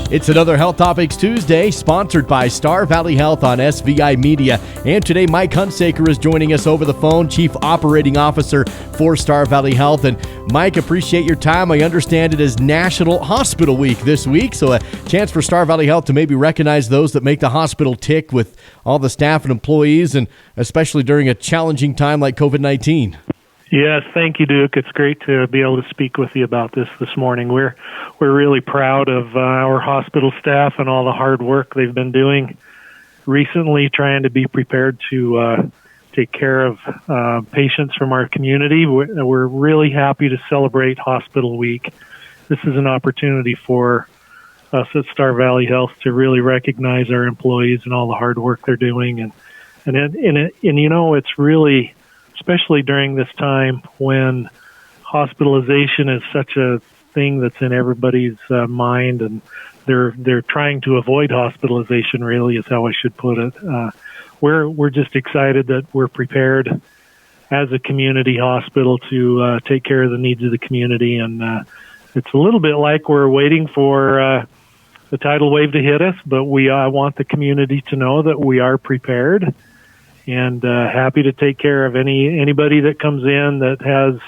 It's another Health Topics Tuesday, sponsored by Star Valley Health on SVI Media. And today, Mike Hunsaker is joining us over the phone, Chief Operating Officer for Star Valley Health. And Mike, appreciate your time. I understand it is National Hospital Week this week, so a chance for Star Valley Health to maybe recognize those that make the hospital tick with all the staff and employees, and especially during a challenging time like COVID-19. Yes, thank you, Duke. It's great to be able to speak with you about this morning. We're really proud of our hospital staff and all the hard work they've been doing recently, trying to be prepared to take care of patients from our community. We're really happy to celebrate Hospital Week. This is an opportunity for us at Star Valley Health to really recognize our employees and all the hard work they're doing, and you know, it's really, especially during this time when hospitalization is such a thing that's in everybody's mind, and they're trying to avoid hospitalization, really, is how I should put it. We're just excited that we're prepared as a community hospital to take care of the needs of the community, and it's a little bit like we're waiting for the tidal wave to hit us, but we want the community to know that we are prepared. And happy to take care of anybody that comes in that has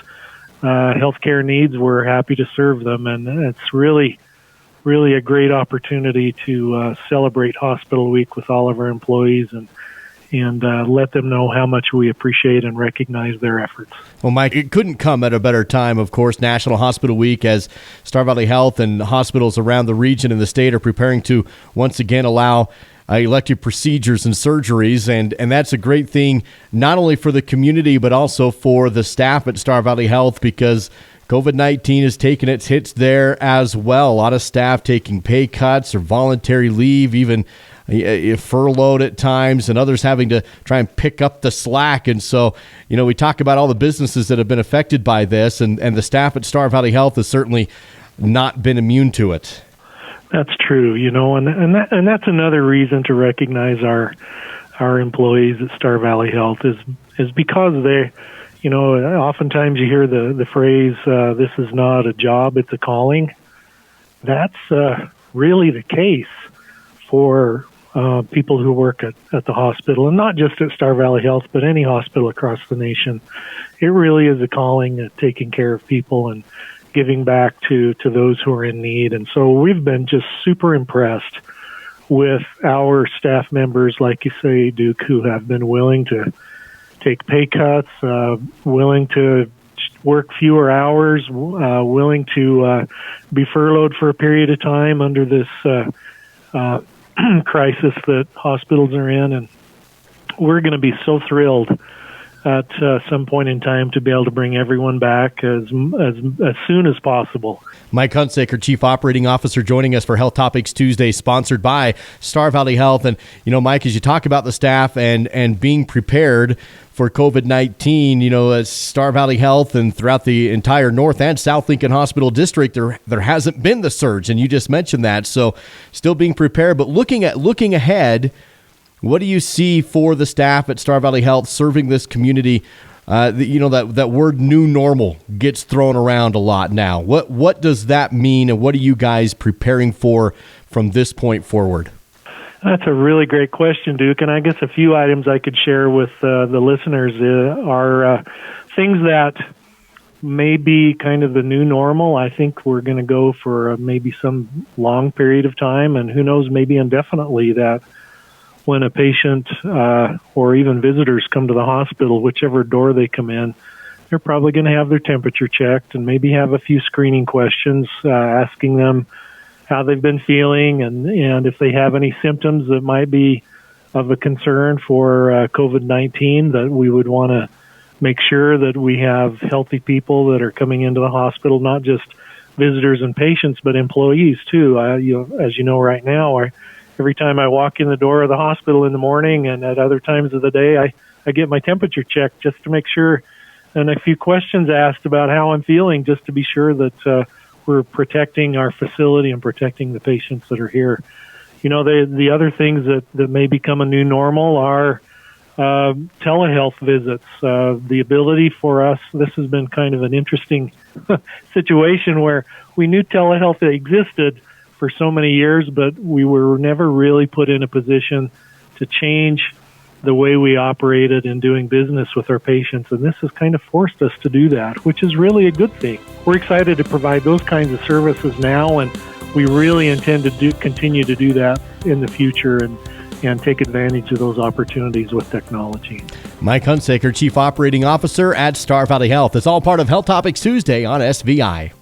healthcare needs. We're happy to serve them, and it's really a great opportunity to celebrate Hospital Week with all of our employees and let them know how much we appreciate and recognize their efforts. Well, Mike, it couldn't come at a better time, of course, National Hospital Week, as Star Valley Health and hospitals around the region and the state are preparing to once again allow elective procedures and surgeries, and that's a great thing, not only for the community, but also for the staff at Star Valley Health, because COVID-19 has taken its hits there as well. A lot of staff taking pay cuts or voluntary leave, even furloughed at times, and others having to try and pick up the slack. And so, you know, we talk about all the businesses that have been affected by this, and the staff at Star Valley Health has certainly not been immune to it. That's true, you know, and that's another reason to recognize our employees at Star Valley Health is because they, you know, oftentimes you hear the phrase, this is not a job, it's a calling. That's really the case for people who work at the hospital, and not just at Star Valley Health, but any hospital across the nation. It really is a calling at taking care of people and giving back to those who are in need. And so we've been just super impressed with our staff members, like you say, Duke, who have been willing to take pay cuts, willing to work fewer hours, willing to be furloughed for a period of time under this crisis that hospitals are in. And we're going to be so thrilled at some point in time to be able to bring everyone back as soon as possible. Mike Hunsaker, Chief Operating Officer, joining us for Health Topics Tuesday, sponsored by Star Valley Health. And, you know, Mike, as you talk about the staff and being prepared for COVID-19, you know, as Star Valley Health and throughout the entire North and South Lincoln Hospital District, there hasn't been the surge, and you just mentioned that. So still being prepared, but looking ahead, what do you see for the staff at Star Valley Health serving this community? You know, that word new normal gets thrown around a lot now. What does that mean, and what are you guys preparing for from this point forward? That's a really great question, Duke, and I guess a few items I could share with the listeners are things that may be kind of the new normal. I think we're going to go for maybe some long period of time, and who knows, maybe indefinitely, that when a patient or even visitors come to the hospital, whichever door they come in, they're probably going to have their temperature checked and maybe have a few screening questions asking them how they've been feeling and if they have any symptoms that might be of a concern for COVID-19, that we would want to make sure that we have healthy people that are coming into the hospital, not just visitors and patients, but employees too. As you know, right now, every time I walk in the door of the hospital in the morning and at other times of the day, I get my temperature checked just to make sure, and a few questions asked about how I'm feeling, just to be sure that we're protecting our facility and protecting the patients that are here. You know, the other things that may become a new normal are telehealth visits. The ability for us, this has been kind of an interesting situation where we knew telehealth existed for so many years, but we were never really put in a position to change the way we operated in doing business with our patients. And this has kind of forced us to do that, which is really a good thing. We're excited to provide those kinds of services now, and we really intend to continue to do that in the future and take advantage of those opportunities with technology. Mike Hunsaker, Chief Operating Officer at Star Valley Health. It's all part of Health Topics Tuesday on SVI.